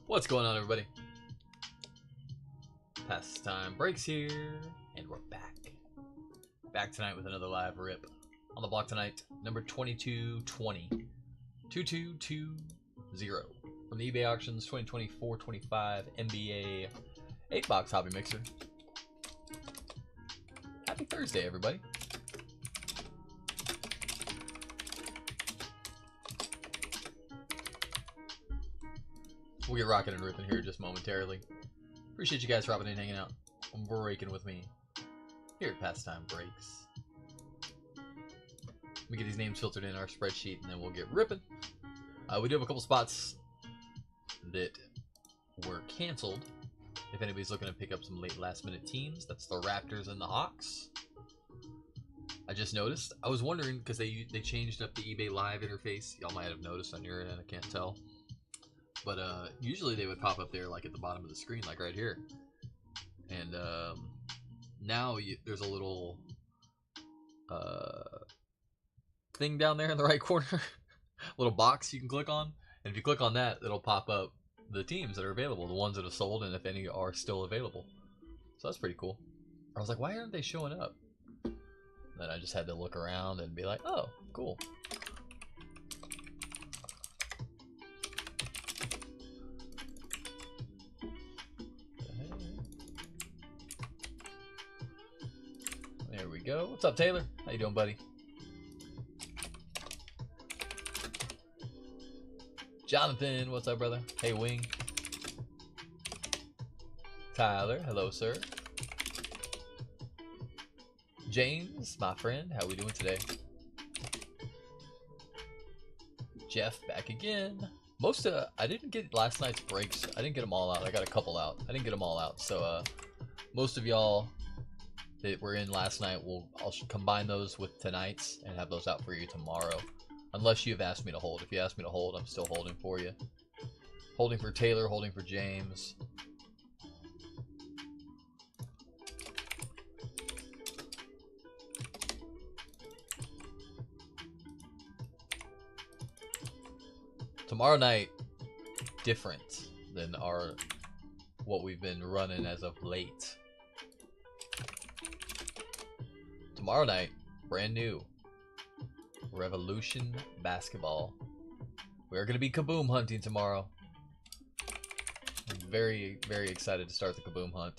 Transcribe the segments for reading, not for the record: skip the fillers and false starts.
What's going on, everybody? Pastime Breaks here, and we're back. Back tonight with another live rip. On the block tonight, number 2220. 2220. From the eBay auctions 2024-25 NBA 8-box hobby mixer. Happy Thursday, everybody. We'll get rocking and ripping here just momentarily. Appreciate you guys dropping in, hanging out, and breaking with me here at Pastime Breaks. Let me get these names filtered in our spreadsheet, and then we'll get ripping. We do have a couple spots that were canceled. If anybody's looking to pick up some late last-minute teams, that's the Raptors and the Hawks. I just noticed. I was wondering, because they changed up the eBay Live interface. Y'all might have noticed on your end, I can't tell. But usually they would pop up there like at the bottom of the screen, like right here. And now there's a little thing down there in the right corner. Little box you can click on. And if you click on that, it'll pop up the teams that are available. The ones that have sold and if any are still available. So that's pretty cool. I was like, why aren't they showing up? Then I just had to look around and be like, oh, cool. There we go. What's up, Taylor? How you doing, buddy? Jonathan, what's up, brother? Hey, Wing. Tyler, hello, sir. James, my friend, how we doing today? Jeff, back again. I didn't get last night's breaks. I didn't get them all out. I got a couple out. I didn't get them all out. So, most of y'all that were in last night, I'll combine those with tonight's and have those out for you tomorrow. Unless you've asked me to hold. If you asked me to hold, I'm still holding for you. Holding for Taylor, holding for James. Tomorrow night, different than what we've been running as of late. Tomorrow night, brand new. Revolution Basketball. We're going to be kaboom hunting tomorrow. I'm very, very excited to start the kaboom hunt.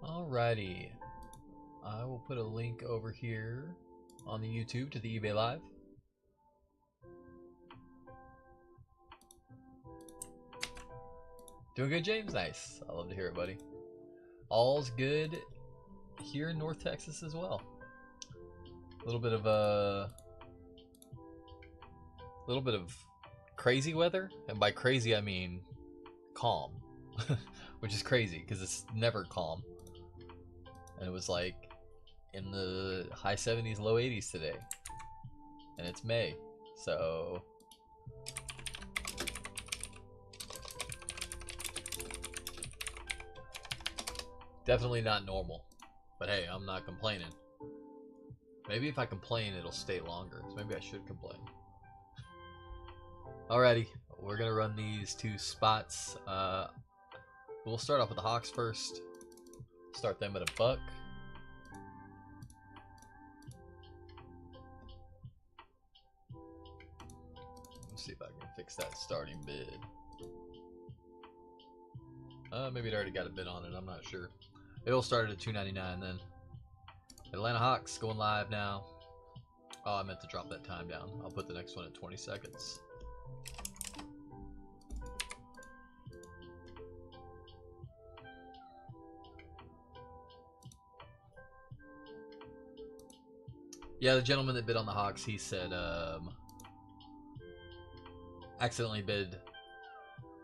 Alrighty, I will put a link over here on the YouTube to the eBay Live. Doing good, James? Nice. I love to hear it, buddy. All's good here in North Texas as well. A little bit of crazy weather, and by crazy I mean calm, which is crazy because it's never calm. And it was like in the high 70s, low 80s today. And it's May. So definitely not normal. But hey, I'm not complaining. Maybe if I complain, it'll stay longer. So maybe I should complain. Alrighty, we're going to run these two spots. We'll start off with the Hawks first. Start them at $1. Let's see if I can fix that starting bid. Maybe it already got a bid on it. I'm not sure. It'll start at $2.99 then. Atlanta Hawks going live now. Oh, I meant to drop that time down. I'll put the next one at 20 seconds. Yeah, the gentleman that bid on the Hawks, he said accidentally bid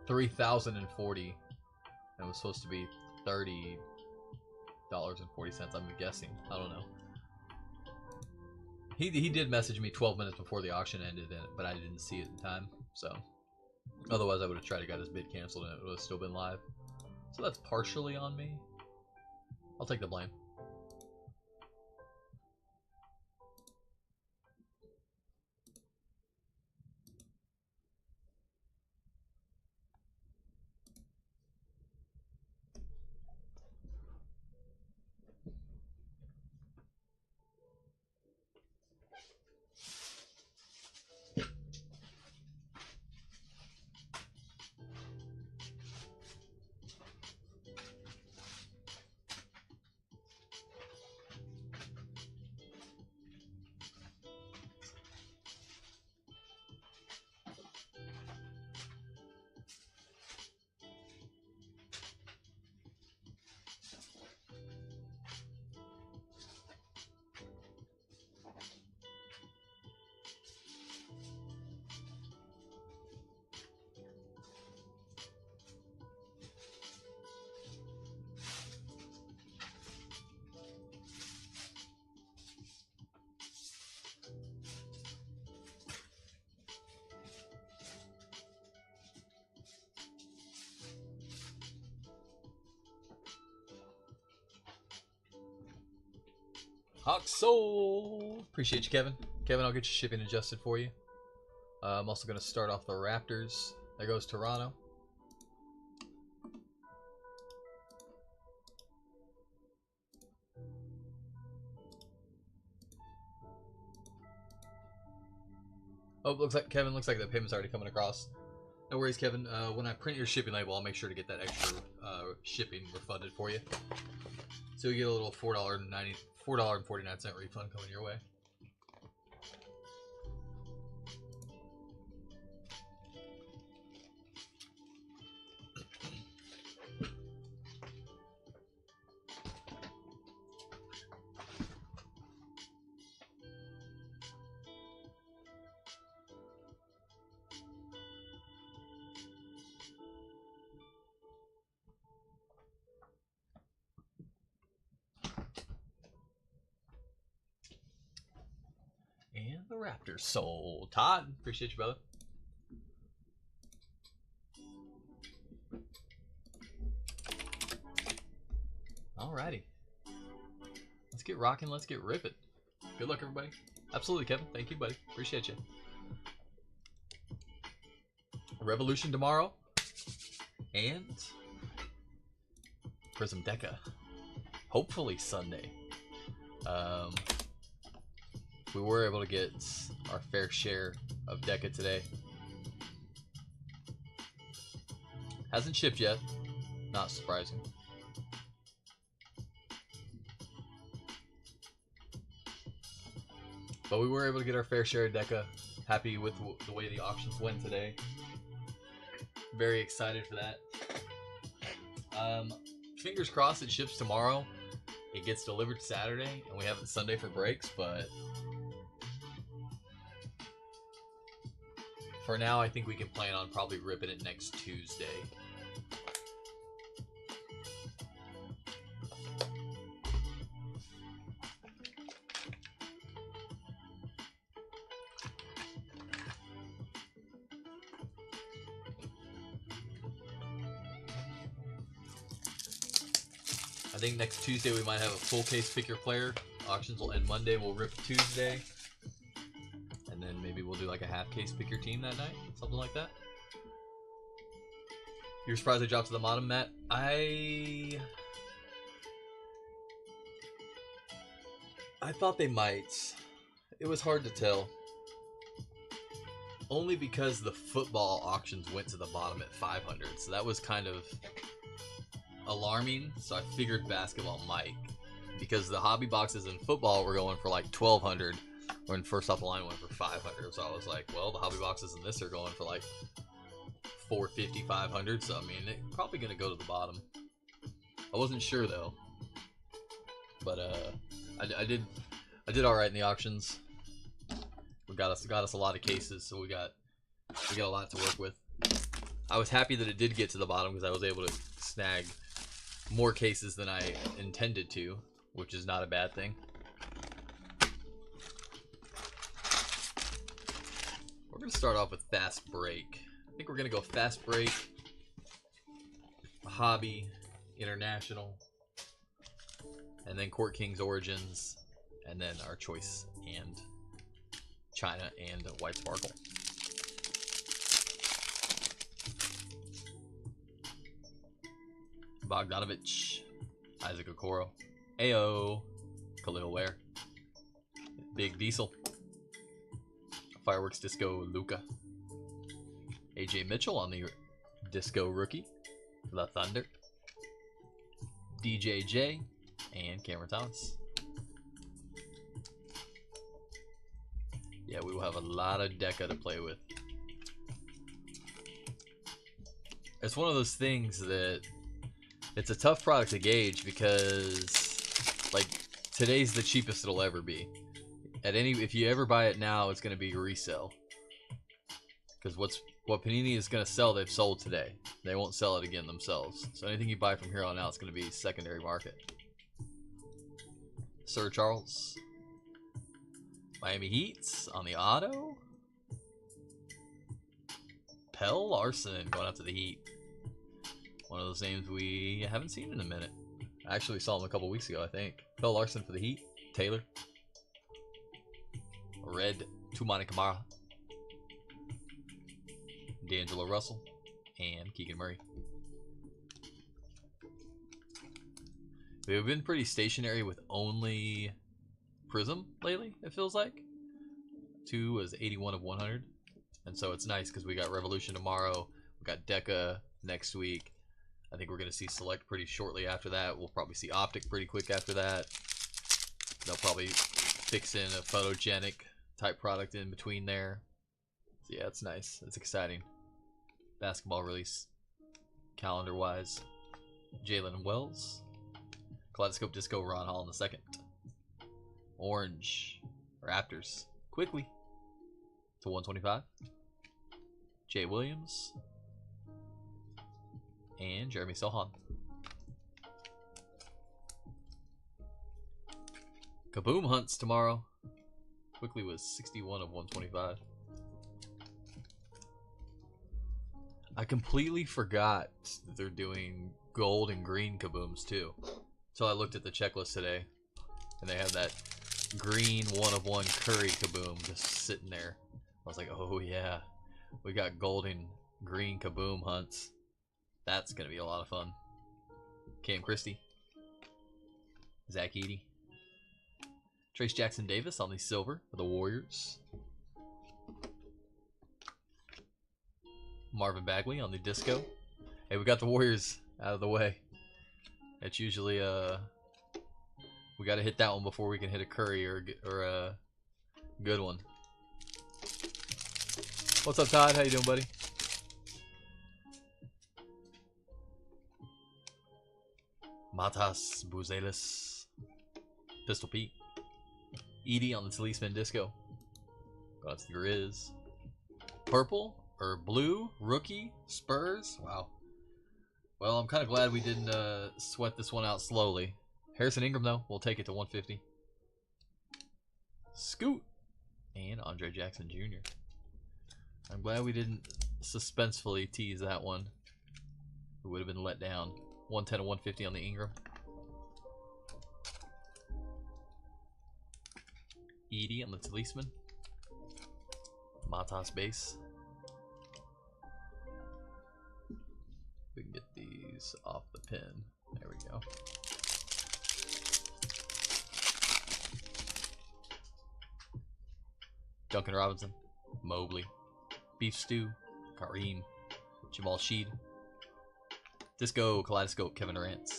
3,040. It was supposed to be $30.40. I'm guessing. I don't know. He did message me 12 minutes before the auction ended, but I didn't see it in time. So otherwise, I would have tried to get his bid canceled, and it would have still been live. So that's partially on me. I'll take the blame. Hawk sold. Appreciate you, Kevin. Kevin, I'll get your shipping adjusted for you. I'm also going to start off the Raptors. There goes Toronto. Oh, looks like Kevin. Looks like the payment's already coming across. No worries, Kevin. When I print your shipping label, I'll make sure to get that extra shipping refunded for you. So you get a little $4.49 refund coming your way. And the Raptors sold. Todd, appreciate you, brother. Alrighty. Let's get rocking. Let's get ripping. Good luck, everybody. Absolutely, Kevin. Thank you, buddy. Appreciate you. Revolution tomorrow. And PRIZM Deca. Hopefully Sunday. We were able to get our fair share of Deca today. Hasn't shipped yet. Not surprising. But we were able to get our fair share of Deca. Happy with the way the auctions went today. Very excited for that. Fingers crossed it ships tomorrow. It gets delivered Saturday, and we have it Sunday for breaks, but for now, I think we can plan on probably ripping it next Tuesday. I think next Tuesday we might have a full case pick your player. Auctions will end Monday. We'll rip Tuesday. And then maybe we'll do like a half case pick your team that night. Something like that. You're surprised I dropped to the bottom, Matt? I thought they might. It was hard to tell. Only because the football auctions went to the bottom at 500. So that was kind of alarming. So I figured basketball might. Because the hobby boxes in football were going for like 1,200. When first off the line went for 500. So I was like, well, the hobby boxes in this are going for like 450, 500. So I mean, it's probably going to go to the bottom. I wasn't sure though. But I did. I did all right in the auctions. We got us a lot of cases, so we got a lot to work with. I was happy that it did get to the bottom because I was able to snag more cases than I intended to, which is not a bad thing. We're going to start off with Fast Break. I think we're going to go Fast Break, Hobby, International, and then Court Kings Origins, and then our choice and China and White Sparkle. Bogdanovich, Isaac Okoro, Ayo, Khalil Ware, Big Diesel, Fireworks Disco Luka, AJ Mitchell on the Disco Rookie, The Thunder, DJJ, and Cameron Thomas. Yeah, we will have a lot of Deca to play with. It's one of those things that it's a tough product to gauge because, like, today's the cheapest it'll ever be. If you ever buy it now, it's going to be resale. Because what Panini is going to sell, they've sold today. They won't sell it again themselves. So anything you buy from here on out is going to be secondary market. Sir Charles, Miami Heats on the auto. Pell Larson going out to the Heat. One of those names we haven't seen in a minute. I actually saw him a couple weeks ago, I think. Pell Larson for the Heat. Taylor. Red Tumani Kamara. D'Angelo Russell. And Keegan Murray. We've been pretty stationary with only Prism lately, it feels like. 2 was 81 of 100. And so it's nice because we got Revolution tomorrow. We got Deca next week. I think we're going to see Select pretty shortly after that. We'll probably see Optic pretty quick after that. They'll probably fix in a photogenic type product in between there. So yeah, it's nice. It's exciting. Basketball release calendar-wise. Jalen Wells. Kaleidoscope Disco Ron Hall in the second. Orange Raptors quickly to 125. Jay Williams. And Jeremy Sohan. Kaboom Hunts tomorrow. Quickly was 61 of 125. I completely forgot that they're doing gold and green Kabooms too. So I looked at the checklist today, and they had that green 1 of 1 Curry Kaboom just sitting there. I was like, oh yeah, we got gold and green Kaboom Hunts. That's going to be a lot of fun. Cam Christie. Zach Edey. Trace Jackson Davis on the silver for the Warriors. Marvin Bagley on the disco. Hey, we got the Warriors out of the way. It's usually we got to hit that one before we can hit a Curry or a good one. What's up, Todd? How you doing, buddy? Matas Buzelis. Pistol Pete. Edie on the Talisman Disco. That's the Grizz. Purple or blue rookie Spurs. Wow. Well, I'm kind of glad we didn't sweat this one out slowly. Harrison Ingram, though, we'll take it to 150. Scoot. And Andre Jackson Jr. I'm glad we didn't suspensefully tease that one. We would have been let down. 110 to 150 on the Ingram. Edie on the Talisman. Matas base. We can get these off the pin. There we go. Duncan Robinson. Mobley. Beef Stew. Kareem. Jamal Sheed. Disco Kaleidoscope Kevin Durant.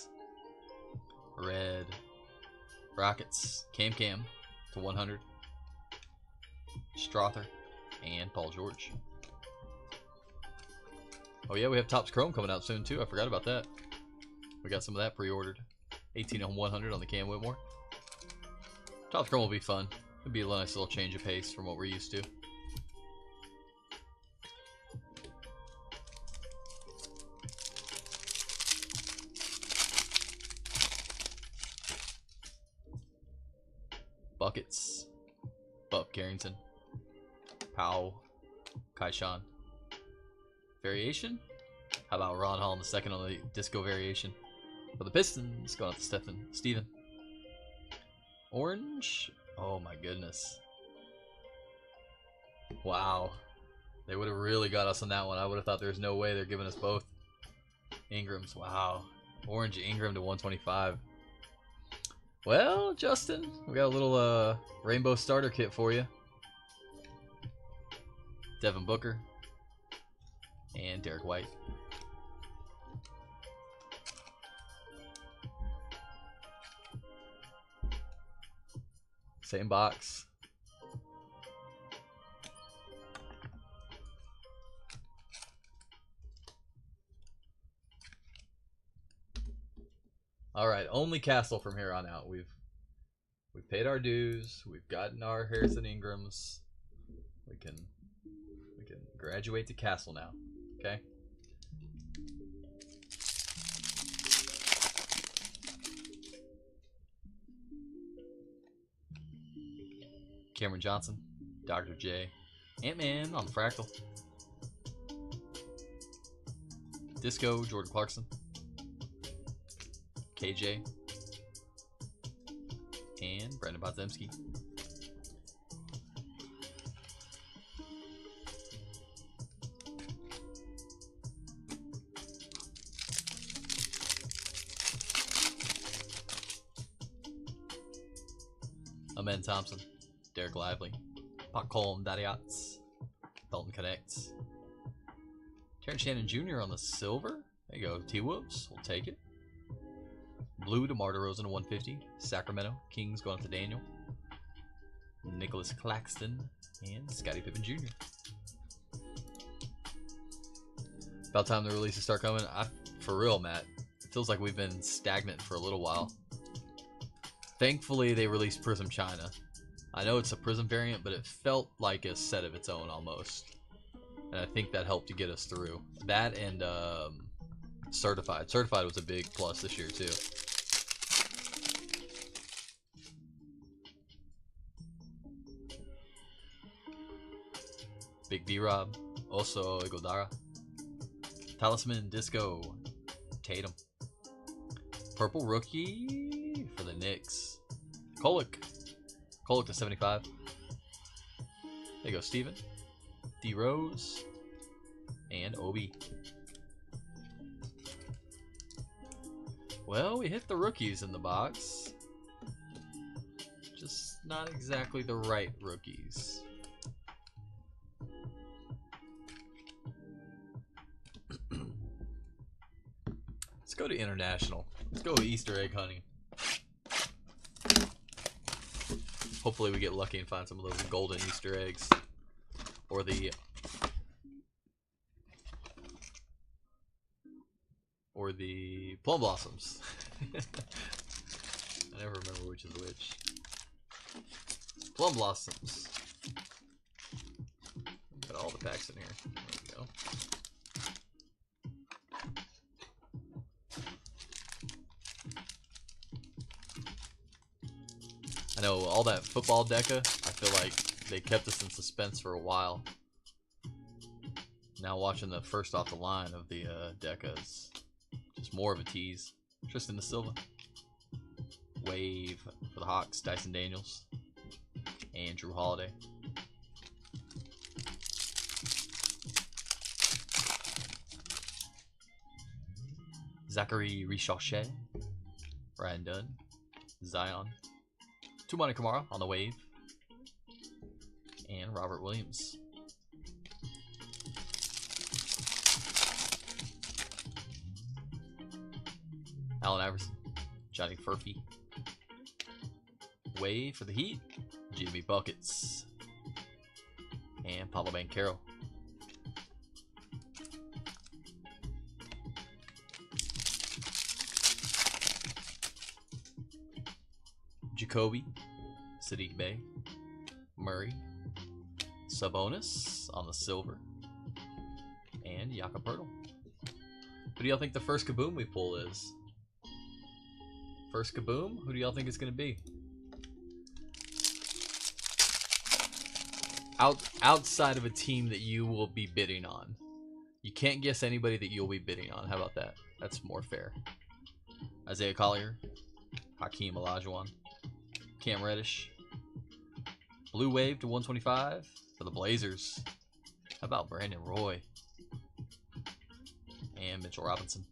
Red Rockets Cam to 100. Strother and Paul George. Oh yeah, we have Topps Chrome coming out soon too. I forgot about that. We got some of that pre-ordered. 18 on 100 on the Cam Whitmore. Top Chrome will be fun. It'll be a nice little change of pace from what we're used to. Buckets. Bub Carrington. Powell. Kaishan. Variation? How about Ron Hall in the second on the disco variation? For the Pistons, going out to Steven. Orange? Oh my goodness. Wow. They would have really got us on that one. I would have thought there's no way they're giving us both Ingrams. Wow. Orange Ingram to 125. Well, Justin, we got a little rainbow starter kit for you. Devin Booker. And Derek White. Same box. All right, only Castle from here on out. We've paid our dues. We've gotten our Harrison Ingrams. We can graduate to Castle now. Okay. Cameron Johnson, Dr. J, Ant-Man on the Fractal, Disco, Jordan Clarkson, KJ, and Brandon Podzemski. Amen Thompson, Derek Lively, Pakholm Dadiats, Dalton Connects, Terrence Shannon Jr. on the silver. There you go, T-Wolves, we'll take it. Blue, DeMar DeRozan to 150. Sacramento Kings going up to Daniel, Nicholas Claxton, and Scottie Pippen Jr. About time the releases start coming. For real, Matt, it feels like we've been stagnant for a little while. Thankfully, they released PRIZM China. I know it's a PRIZM variant, but it felt like a set of its own almost. And I think that helped to get us through. That and Certified. Certified was a big plus this year, too. Big D-Rob. Also Igodara. Talisman Disco. Tatum. Purple Rookie for the Knicks. Kolek. Kolek to 75. There you go, Steven. D Rose. And Obi. Well, we hit the rookies in the box. Just not exactly the right rookies. Let's go to international. Let's go Easter egg hunting. Hopefully we get lucky and find some of those golden Easter eggs. Or the plum blossoms. I never remember which is which. Plum blossoms. Got all the packs in here. There we go. I know all that football deca, I feel like they kept us in suspense for a while. Now watching the first off the line of the deca is just more of a tease. Tristan Da Silva. Wave for the Hawks, Dyson Daniels. And Drew Holiday. Zachary Richauchet. Ryan Dunn. Zion. Tumani Kamara on the wave. And Robert Williams. Allen Iverson. Johnny Furphy. Wave for the Heat. Jimmy Buckets. And Pablo Banchero. Jacoby. Sadiq Bey, Murray, Sabonis on the silver, and Jakob Poeltl. Who do y'all think the first Kaboom we pull is? First Kaboom? Who do y'all think it's going to be? Outside of a team that you will be bidding on. You can't guess anybody that you'll be bidding on. How about that? That's more fair. Isaiah Collier, Hakeem Olajuwon, Cam Reddish, Blue Wave to 125 for the Blazers. How about Brandon Roy and Mitchell Robinson?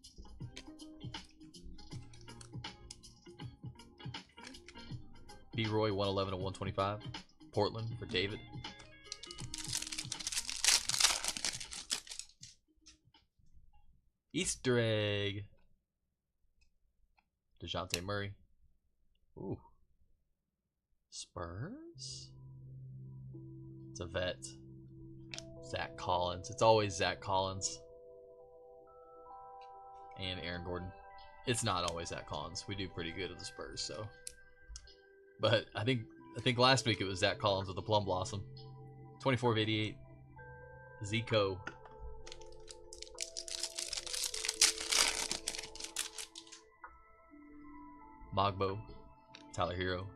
B. Roy 111 to 125. Portland for David. Easter egg. DeJounte Murray. Ooh. Spurs? It's a vet. Zach Collins. It's always Zach Collins. And Aaron Gordon. It's not always Zach Collins. We do pretty good at the Spurs, so. But I think last week it was Zach Collins with the Plum Blossom. 24 of 88. Zico. Mogbo. Tyler Hero.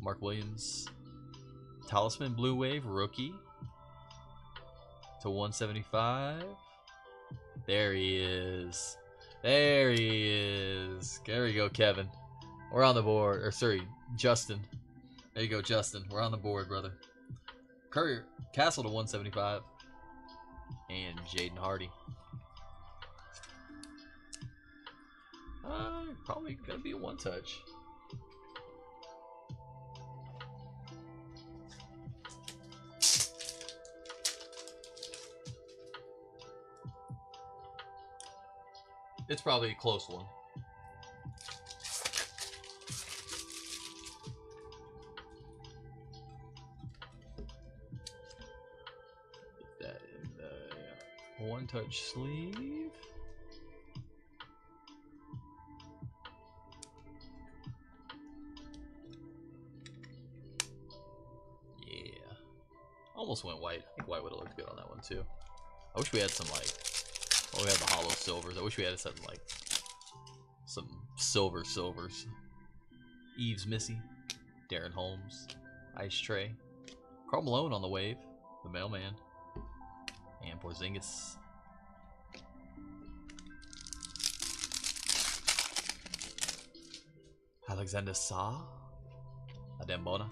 Mark Williams. Talisman Blue Wave rookie to 175. There he is. There he is. There you go, Kevin. We're on the board. Or sorry, Justin. There you go, Justin. We're on the board, brother. Courier Castle to 175. And Jaden Hardy. Probably gonna be a one touch. It's probably a close one. Get that in the one touch sleeve. Almost went white. I think white would have looked good on that one too. I wish we had some like, well, we had the hollow silvers. I wish we had something like some silvers. Eves Missy, Darren Holmes, Ice Tray, Karl Malone on the wave, the mailman, and Porzingis. Alexander Sa, Adembona,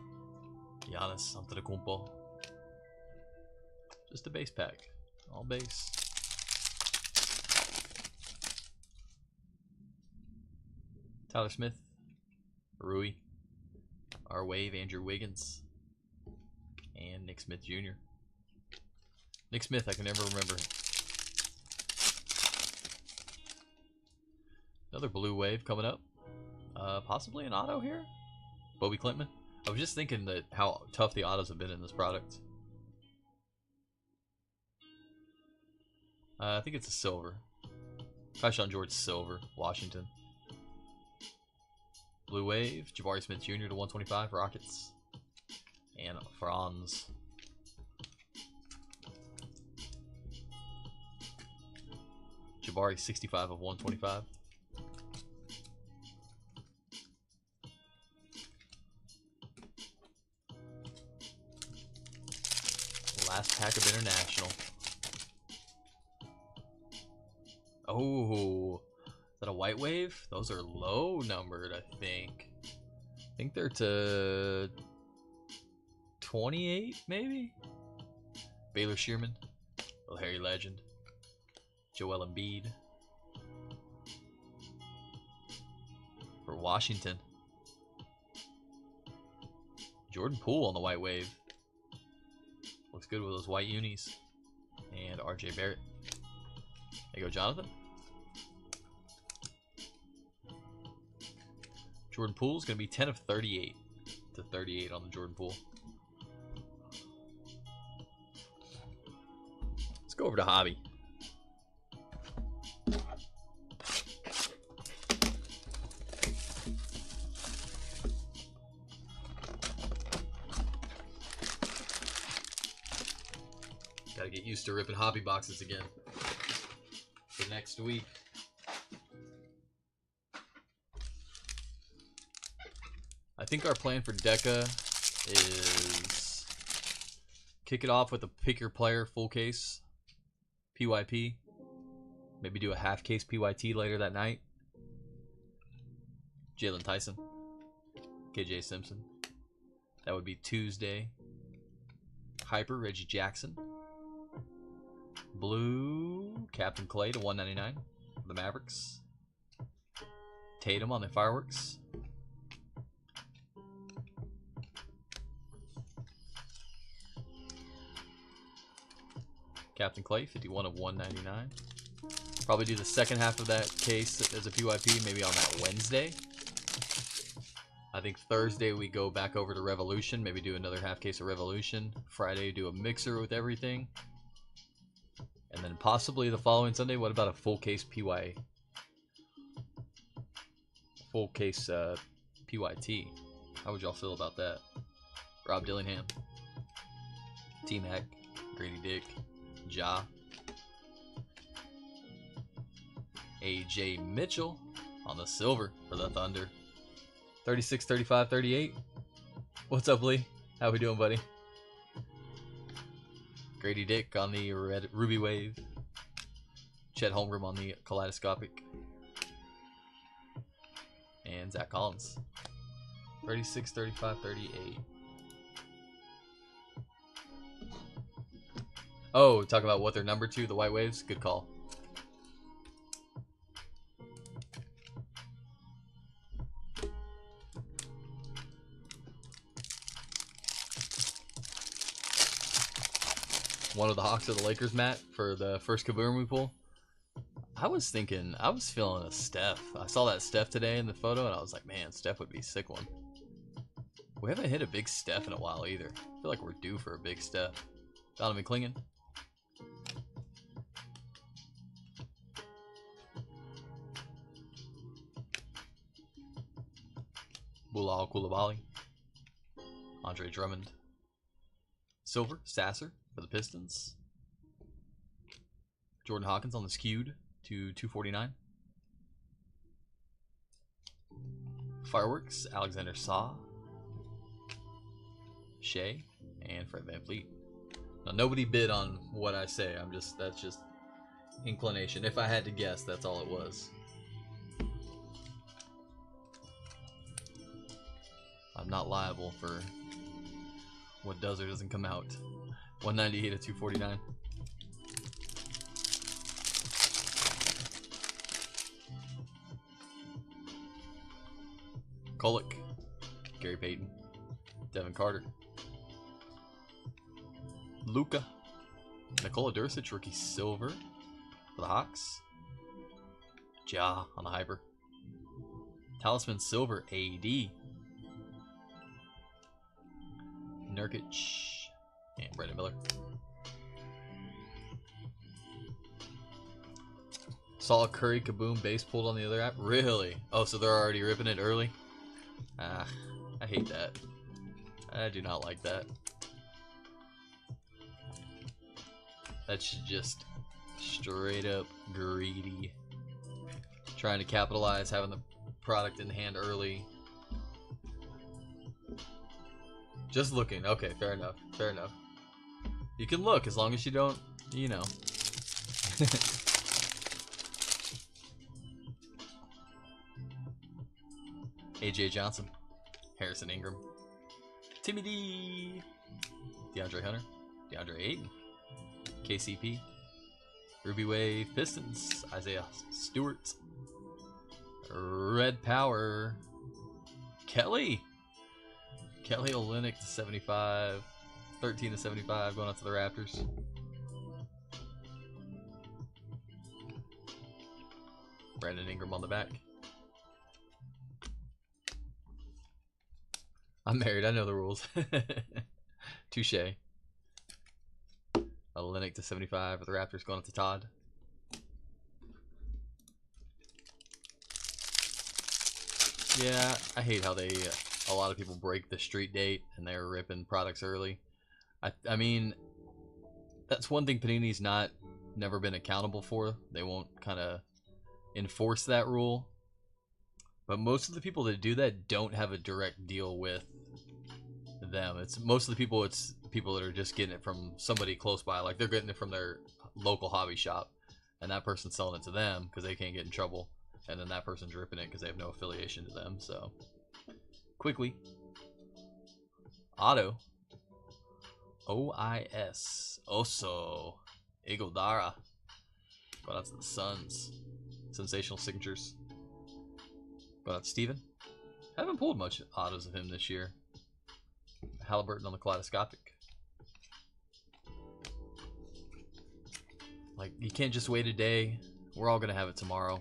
Giannis Antetokounmpo. Just a base pack. All base. Tyler Smith. Rui. Our wave, Andrew Wiggins. And Nick Smith Jr. Nick Smith, I can never remember. Another blue wave coming up. Possibly an auto here? Bobby Clintman. I was just thinking that how tough the autos have been in this product. I think it's a silver. Tyshawn George silver, Washington. Blue wave, Jabari Smith Jr. to 125, Rockets. And Franz. Jabari 65 of 125. Last pack of international. Oh, is that a white wave? Those are low numbered, I think. I think they're to 28, maybe? Baylor Shearman, Little Harry Legend, Joel Embiid. For Washington. Jordan Poole on the white wave. Looks good with those white unis. And RJ Barrett. There you go, Jonathan. Jordan Poole's going to be 10 of 38 to 38 on the Jordan Poole. Let's go over to Hobby. Gotta get used to ripping hobby boxes again for next week. I think our plan for Deca is kick it off with a pick your player full case PYP. Maybe do a half case PYT later that night. Jalen Tyson, KJ Simpson. That would be Tuesday. Hyper, Reggie Jackson. Blue, Captain Clay to 199 for the Mavericks. Tatum on the Fireworks. Captain Clay, 51 of 199. Probably do the second half of that case as a PYP, maybe on that Wednesday. I think Thursday we go back over to Revolution, maybe do another half case of Revolution. Friday do a mixer with everything. And then possibly the following Sunday, what about a full case PY? Full case PYT. How would y'all feel about that? Rob Dillingham. T-Mac. Grady Dick. Ja. AJ Mitchell on the silver for the Thunder. 36, 35, 38. What's up, Lee? How we doing, buddy? Grady Dick on the red Ruby Wave. Chet Holmgren on the Kaleidoscopic. And Zach Collins. 36, 35, 38. Oh, talk about what they're number to, the White Waves. Good call. One of the Hawks or the Lakers, Matt, for the first Kaboom we pull. I was feeling a Steph. I saw that Steph today in the photo, and I was like, man, Steph would be a sick one. We haven't hit a big Steph in a while either. I feel like we're due for a big Steph. Donovan Clingan. Bilal Coulibaly. Andre Drummond. Silver, Sasser for the Pistons. Jordan Hawkins on the skewed to 249. Fireworks, Alexander Saw. Shea, and Fred VanVleet. Now nobody bid on what I say. That's just inclination. If I had to guess, that's all it was. I'm not liable for what does or doesn't come out. 198 to 249. Kolek, Gary Payton, Devin Carter, Luka, Nikola Dursic, rookie silver for the Hawks. Ja on the Hyper. Talisman silver, AD. Nurkic and Brandon Miller. Saw Curry Kaboom base pulled on the other app. Really? Oh, so they're already ripping it early? Ah, I hate that. I do not like that. That's just straight up greedy. Trying to capitalize, having the product in hand early. Just looking. Okay, fair enough. Fair enough. You can look as long as you don't, you know. AJ Johnson, Harrison Ingram, Timmy D, DeAndre Hunter, DeAndre Ayton, KCP, Ruby Wave Pistons, Isaiah Stewart, Red Power, Kelly Olynyk to 75, 13 to 75, going out to the Raptors. Brandon Ingram on the back. I'm married, I know the rules. Touche. Olynyk to 75 for the Raptors, going up to Todd. Yeah, I hate how a lot of people break the street date and they're ripping products early. I mean, That's one thing Panini's never been accountable for. They won't kind of enforce that rule. But most of the people that do that don't have a direct deal with them. It's most of the people. It's people that are just getting it from somebody close by. Like they're getting it from their local hobby shop, and that person's selling it to them because they can't get in trouble. And then that person's ripping it because they have no affiliation to them. So quickly, auto. OIS. Oso. Igodara. Going out to the Suns. Sensational signatures. Going out to Steven. Haven't pulled much autos of him this year. Halliburton on the kaleidoscopic. Like, you can't just wait a day. We're all going to have it tomorrow.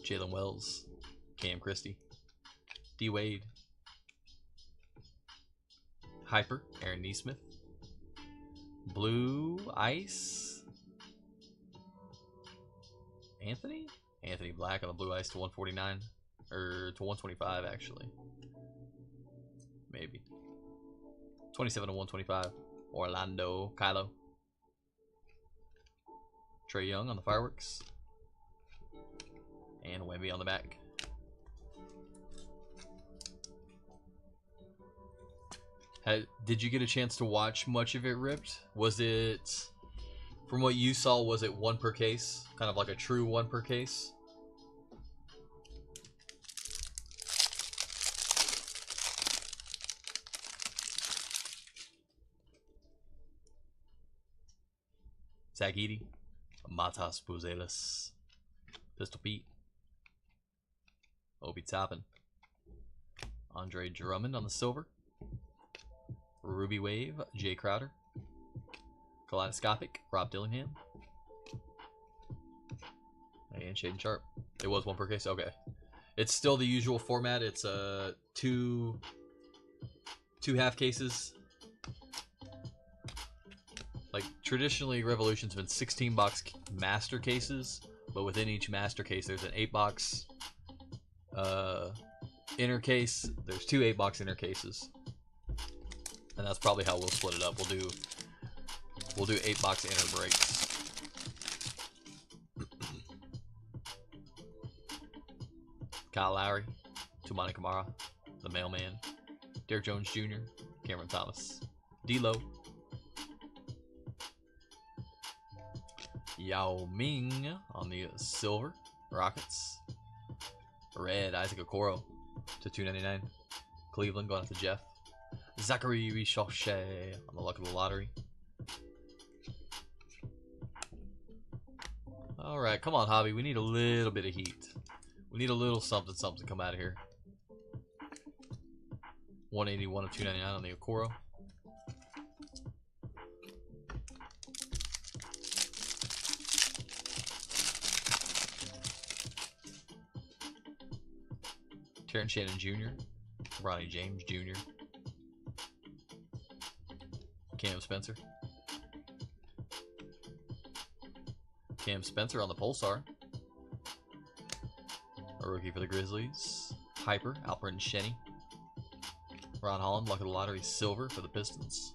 Jalen Wells, Cam Christie, D Wade, Hyper, Aaron Neesmith, Blue Ice, Anthony Black on the Blue Ice to 149 or to 125 actually, maybe 27 to 125. Orlando Kylo, Trey Young on the fireworks. And Wemby on the back. Did you get a chance to watch much of it ripped? Was it, from what you saw, was it one per case? Kind of like a true one per case? Zach Edey, Matas Buzelis, Pistol Pete, Obi Toppin, Andre Drummond on the silver, Ruby Wave, Jay Crowder, Kaleidoscopic, Rob Dillingham, and Shaden Sharp. It was one per case? Okay. It's still the usual format. It's two half cases. Like, traditionally, Revolution's been 16-box master cases, but within each master case, there's an 8-box inner case. There's two 8-box inner cases, and that's probably how we'll split it up. We'll do 8-box inner breaks. Kyle Lowry, Tumani Kamara, the Mailman, Derek Jones Jr., Cameron Thomas, D'Lo, Yao Ming on the silver, Rockets, red, Isaac Okoro to 299, Cleveland going out to Jeff, Zachary Richauchet on the luck of the lottery. Alright, come on, Hobby. We need a little bit of heat. We need a little something to come out of here. 181 of 299 on the Okoro. Terrence Shannon Jr., Ronnie James Jr., Cam Spencer. Cam Spencer on the Pulsar. A rookie for the Grizzlies. Hyper, Alperen Shenny. Ron Holland, luck of the lottery, silver for the Pistons.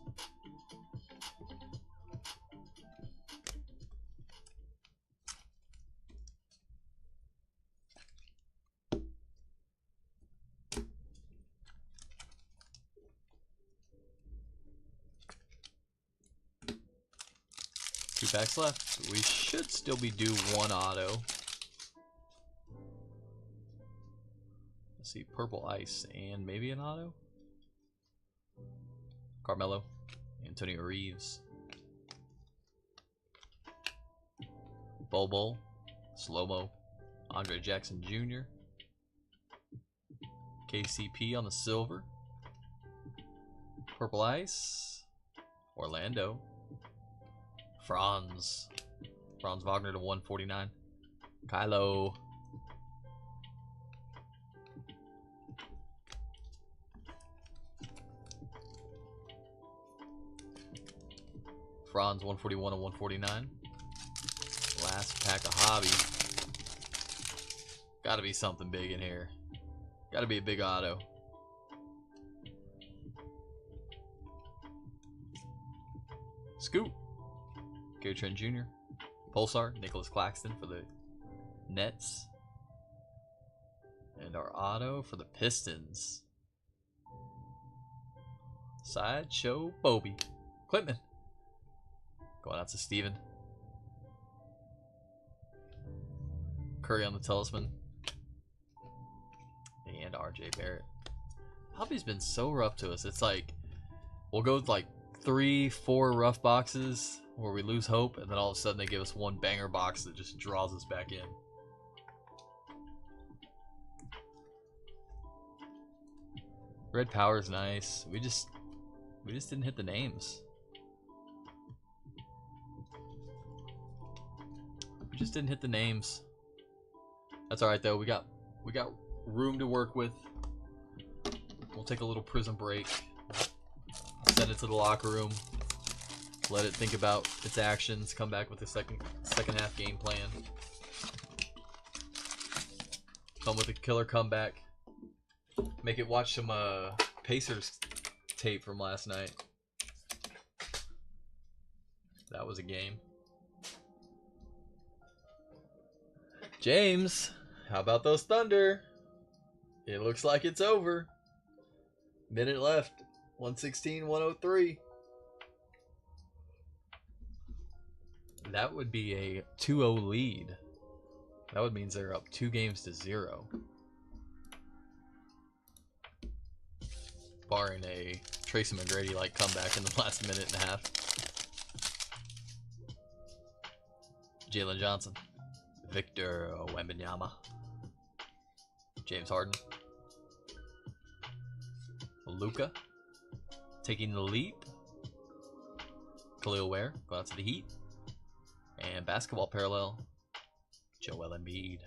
Two packs left. We should still be due one auto. Let's see, purple ice and maybe an auto. Carmelo, Antonio Reeves, Bobo, Slow-Mo, Andre Jackson Jr., KCP on the silver, purple ice, Orlando, Franz Wagner to 149, Kylo, Franz 141 and 149. Last pack of Hobby. Gotta be something big in here. Gotta be a big auto. Scoot. Gary Trent Jr. Pulsar. Nicholas Claxton for the Nets. And our auto for the Pistons. Sideshow Bobby. Clintman. Going out to Steven. Curry on the Talisman. And RJ Barrett. Hobby's been so rough to us. It's like we'll go with like 3-4 rough boxes where we lose hope, and then all of a sudden they give us one banger box that just draws us back in. Red Power's nice. We just didn't hit the names. We just didn't hit the names. That's all right though. We got room to work with. We'll take a little PRIZM break. Send it to the locker room. Let it think about its actions. Come back with a second half game plan. Come with a killer comeback. Make it watch some Pacers tape from last night. That was a game. James, how about those Thunder? It looks like it's over. Minute left. 116-103. That would be a 2-0 lead. That would mean they're up 2-0. Barring a Tracy McGrady-like comeback in the last minute and a half. Jalen Johnson. Victor Wembanyama. James Harden. Luka. Taking the leap. Khalil Ware. Going out to the Heat. And basketball parallel. Joel Embiid.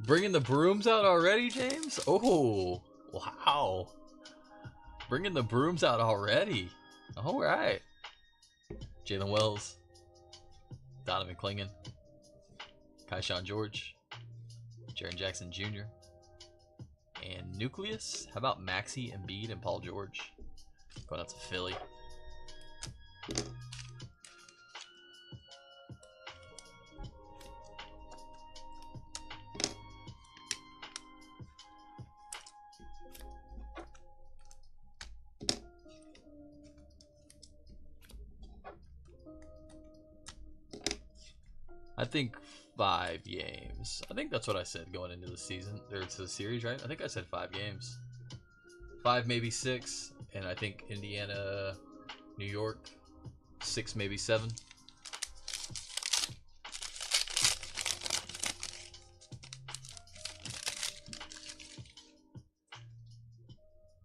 Bringing the brooms out already, James? Oh, wow. Bringing the brooms out already. All right. Jalen Wells. Donovan Clingan. Kaishan George. Jaren Jackson Jr. And Nucleus. How about Maxey, Embiid, and Paul George? Going out to Philly. I think 5 games. I think that's what I said going into the season, or to the series, right? I think I said 5 games. 5, maybe 6, and I think Indiana, New York, 6, maybe 7.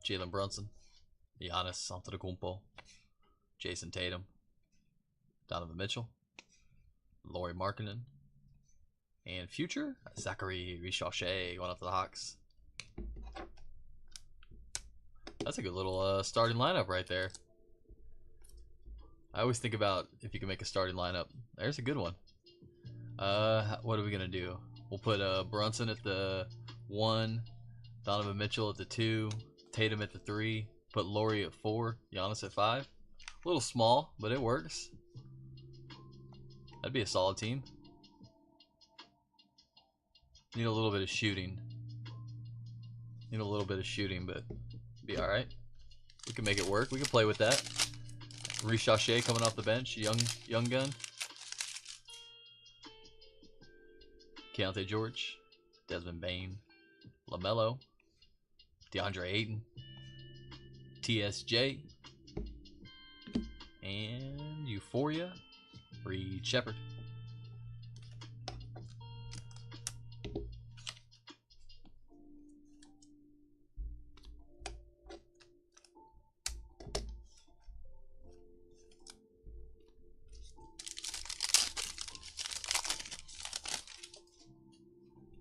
Jalen Brunson, Giannis Antetokounmpo, Jason Tatum, Donovan Mitchell, Lauri Markkanen, and future Zachary Richauche going up to the Hawks. That's a good little starting lineup right there. I always think about if you can make a starting lineup. There's a good one. What are we gonna do? We'll put Brunson at the 1, Donovan Mitchell at the 2, Tatum at the 3, put Lauri at 4, Giannis at 5. A little small, but it works. That'd be a solid team. Need a little bit of shooting. Need a little bit of shooting, but be alright. We can make it work. We can play with that. Richauche coming off the bench. Young gun. Keontae George. Desmond Bane. LaMelo. DeAndre Ayton. TSJ. And Euphoria. Reed Shepard.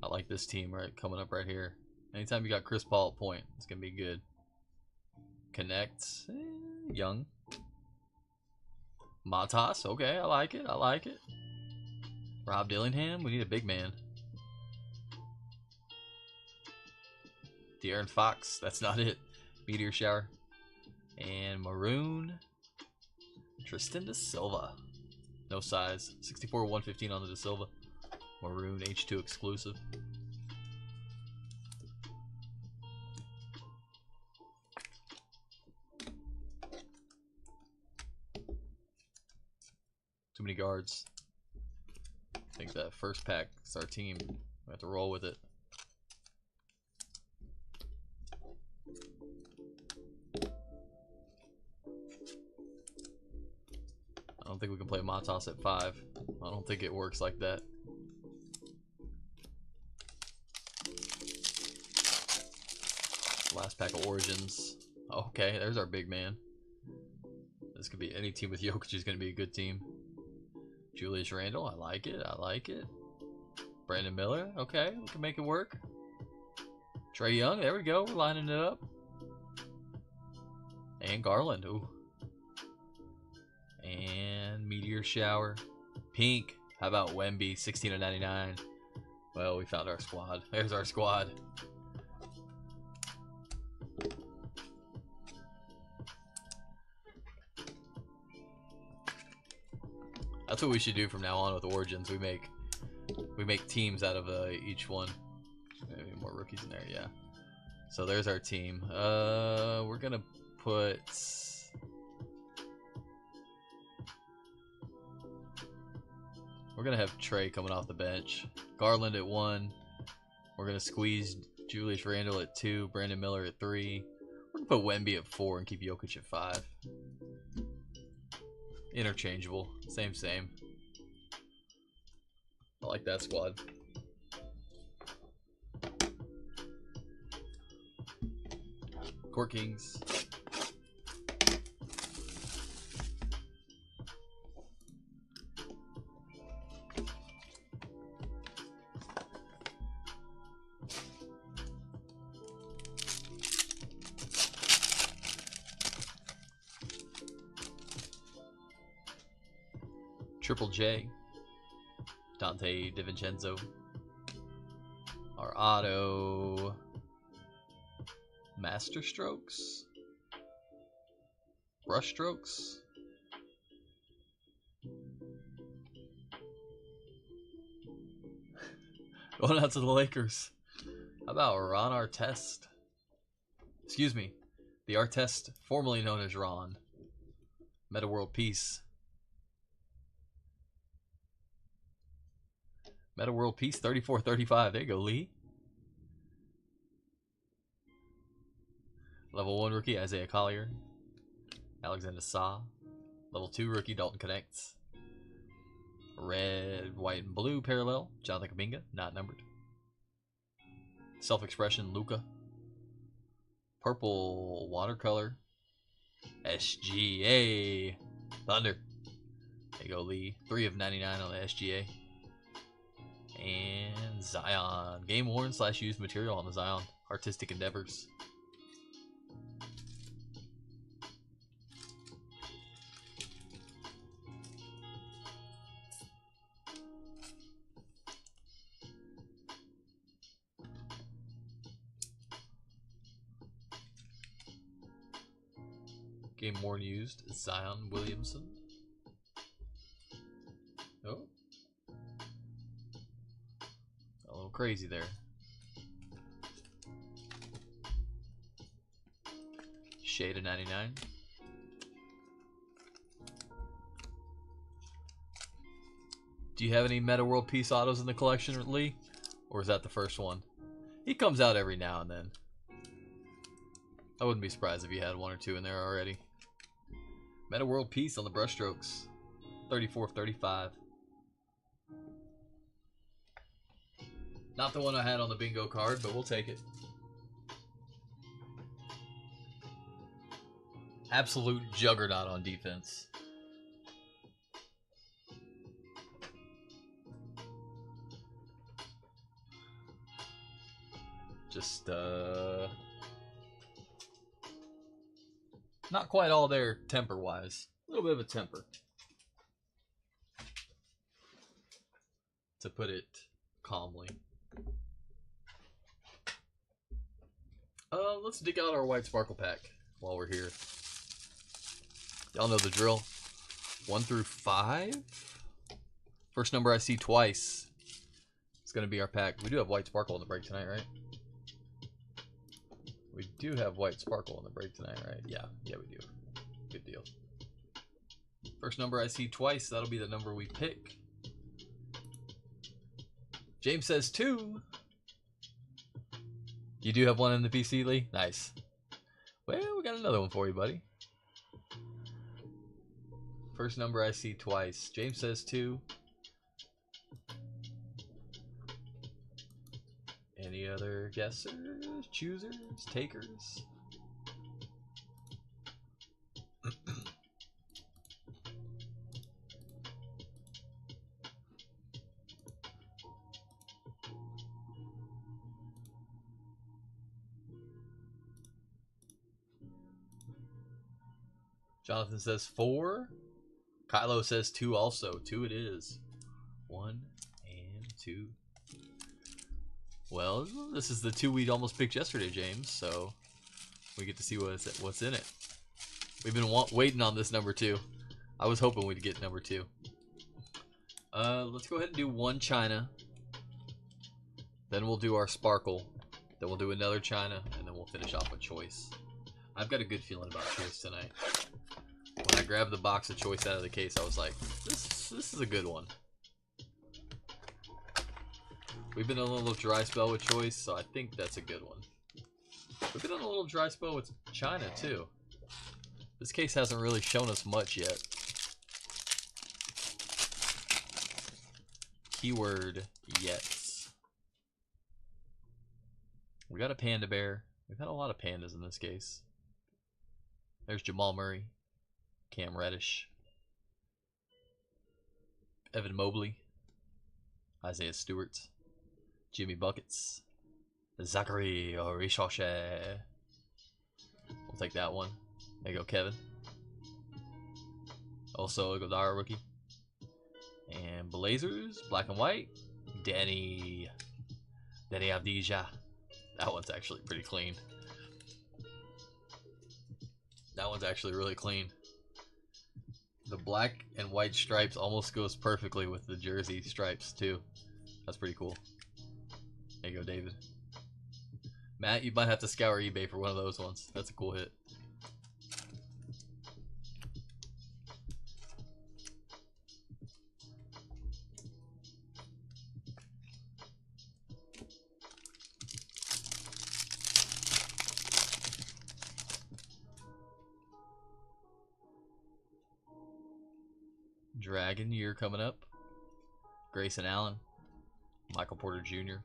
I like this team right coming up right here. Anytime you got Chris Paul at point, it's going to be good. Connect. Young. Matas. Okay, I like it. I like it. Rob Dillingham. We need a big man. De'Aaron Fox. That's not it. Meteor Shower. And Maroon. Tristan Da Silva. No size. 64, 115 on the Da Silva. Maroon H2 exclusive. Too many guards. I think that first pack is our team. We have to roll with it. I don't think we can play Matas at 5. I don't think it works like that. Last pack of Origins. Okay, there's our big man. This could be any team with Jokic is going to be a good team. Julius Randle, I like it. I like it. Brandon Miller, okay, we can make it work. Trae Young, there we go. We're lining it up. And Garland, ooh. And Meteor Shower. Pink, how about Wemby, 16 of 99. Well, we found our squad. There's our squad. That's what we should do from now on with Origins. We make teams out of each one. Maybe more rookies in there, yeah. So there's our team. We're gonna put. We're gonna have Trae coming off the bench. Garland at 1. We're gonna squeeze Julius Randle at 2. Brandon Miller at 3. We're gonna put Wemby at 4 and keep Jokic at 5. Interchangeable. Same. I like that squad. Court Kings. Triple J, Dante DiVincenzo, our auto, Master Strokes, Brush Strokes, going out to the Lakers. How about Ron Artest? Excuse me, the Artest formerly known as Ron. Meta World Peace. Meta World Peace 34-35. There you go, Lee. Level 1 rookie Isaiah Collier. Alexander Sa. Level 2 rookie Dalton Connects. Red, white, and blue parallel Jonathan Kuminga, not numbered. Self-expression Luka. Purple watercolor SGA Thunder. There you go, Lee. 3 of 99 on the SGA. And Zion. Game worn / used material on the Zion. Artistic Endeavors. Game worn used. Zion Williamson. Oh. A little crazy there. Shade of 99. Do you have any Meta World Peace autos in the collection, Lee? Or is that the first one? He comes out every now and then. I wouldn't be surprised if you had 1 or 2 in there already. Meta World Peace on the brushstrokes. 34-35. Not the one I had on the bingo card, but we'll take it. Absolute juggernaut on defense. Just not quite all there temper-wise. A little bit of a temper, to put it calmly. Let's dig out our white sparkle pack while we're here. Y'all know the drill. 1 through 5. First number I see twice. It's gonna be our pack. We do have white sparkle in the break tonight, right? We do have white sparkle in the break tonight, right? Yeah, we do. Good deal. First number I see twice, that'll be the number we pick. James says 2. You do have one in the PC, Lee? Nice. Well, we got another one for you, buddy. First number I see twice. James says 2. Any other guessers, choosers, takers? Jonathan says 4. Kylo says 2 also. 2 it is. 1 and 2. Well, this is the 2 we almost picked yesterday, James, so we get to see what's in it. We've been waiting on this number 2. I was hoping we'd get number 2. Let's go ahead and do 1 China. Then we'll do our sparkle. Then we'll do another China, and then we'll finish off with choice. I've got a good feeling about choice tonight. When I grabbed the box of choice out of the case, I was like, this is a good one. We've been on a little dry spell with choice, so I think that's a good one. We've been on a little dry spell with China, too. This case hasn't really shown us much yet. Keyword, yet. We got a panda bear. We've had a lot of pandas in this case. There's Jamal Murray. Cam Reddish. Evan Mobley. Isaiah Stewart. Jimmy Buckets. Zachary Orishoche. We'll take that one. There you go, Kevin. Also, a Godara rookie. And Blazers, black and white. Danny Avdija. That one's actually pretty clean. That one's actually really clean. The black and white stripes almost goes perfectly with the jersey stripes too. That's pretty cool. There you go, David. Matt, you might have to scour eBay for one of those ones. That's a cool hit. Dragon year coming up. Grayson Allen. Michael Porter Jr.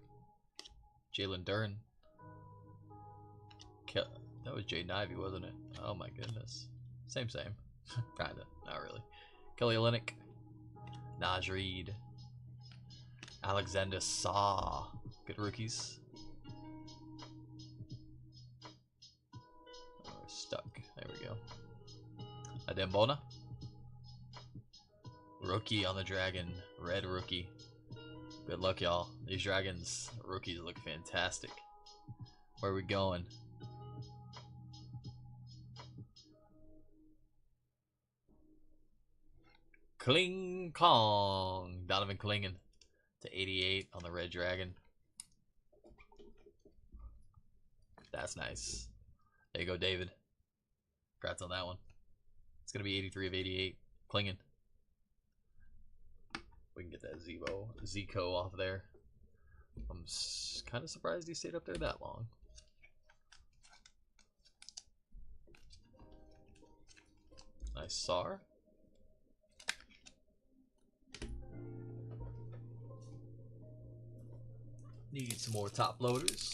Jalen Duren. That was Jaden Ivey, wasn't it? Oh my goodness. Same. Kinda. Not really. Kelly Olynyk. Naj Reid. Alexander Saw. Good rookies. Oh, we're stuck. There we go. Adembona. Rookie on the Dragon. Red rookie. Good luck, y'all. These Dragons rookies look fantastic. Where are we going? Kling Kong. Donovan Clingan to 88 on the Red Dragon. That's nice. There you go, David. Congrats on that one. It's going to be 83 of 88. Clingan. We can get that Zico off there. I'm kind of surprised he stayed up there that long. Nice SAR. Need some more top loaders.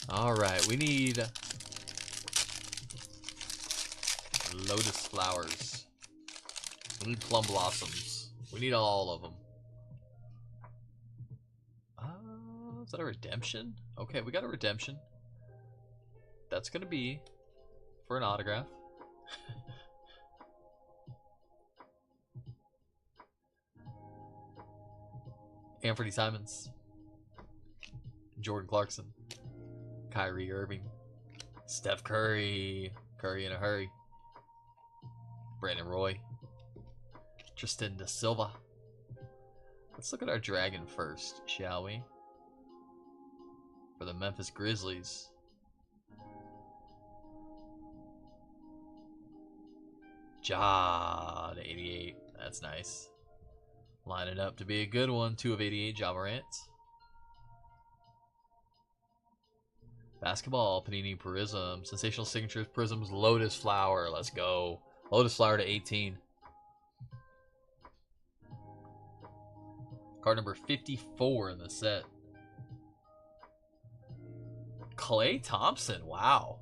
All right, we need lotus flowers. We need plum blossoms. We need all of them. Is that a redemption? Okay, we got a redemption. That's gonna be for an autograph. Anthony Simons, Jordan Clarkson, Kyrie Irving, Steph Curry, Curry in a hurry, Brandon Roy, Tristan Da Silva. Let's look at our dragon first, shall we? For the Memphis Grizzlies. Ja to 88. That's nice. Lining up to be a good one. 2 of 88, Ja Morant. Basketball, Panini Prism. Sensational Signatures, Prisms, Lotus Flower. Let's go. Lotus Flower to 18. Card number 54 in the set. Klay Thompson. Wow.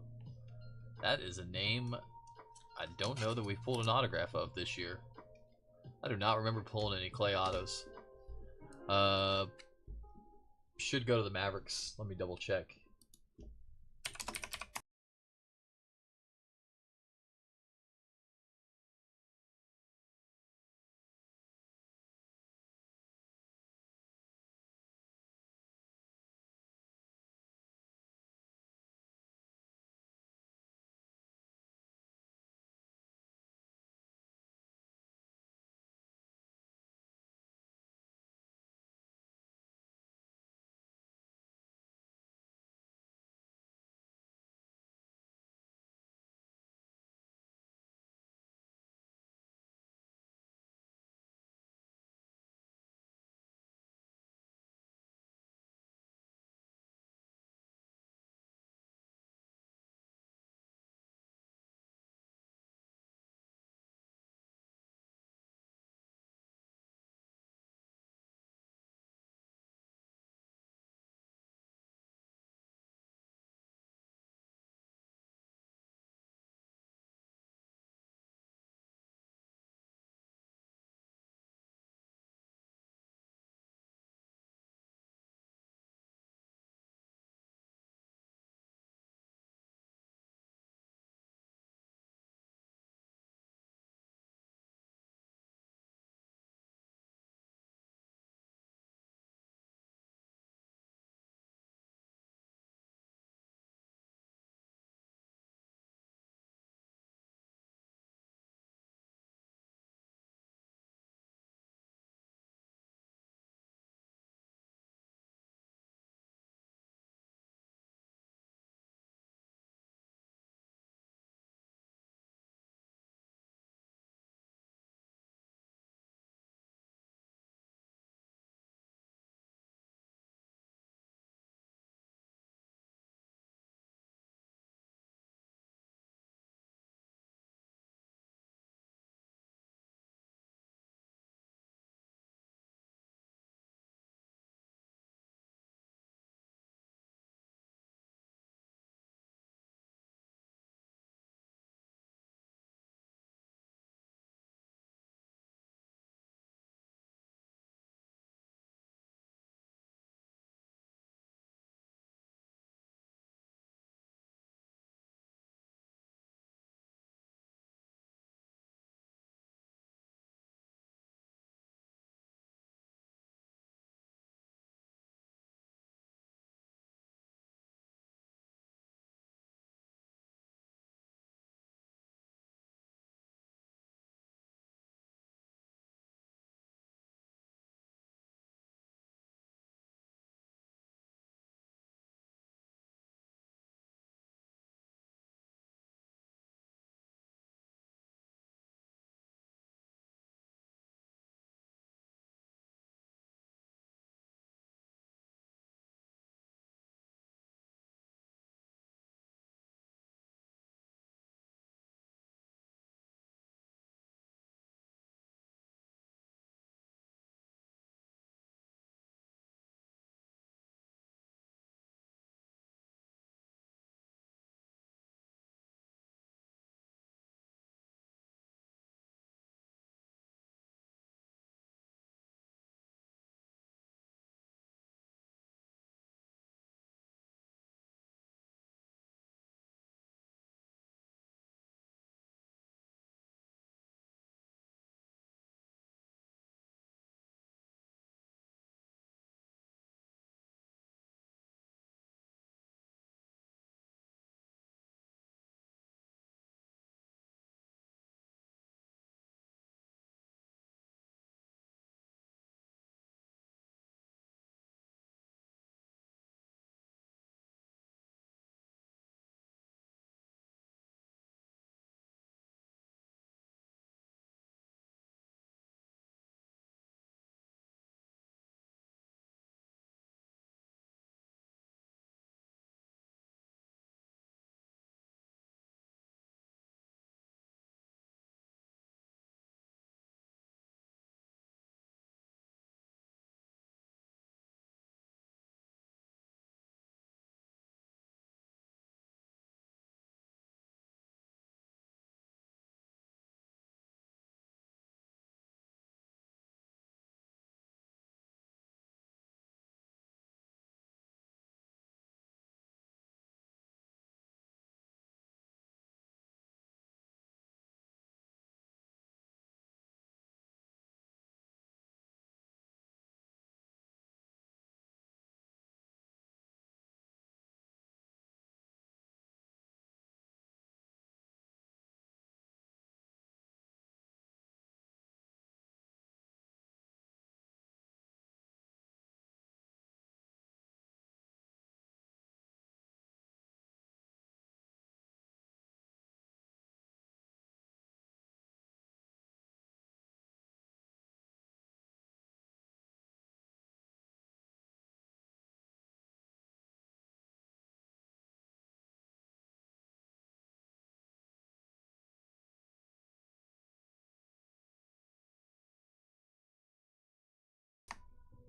That is a name I don't know that we've pulled an autograph of this year. I do not remember pulling any Klay autos. Should go to the Mavericks. Let me double check.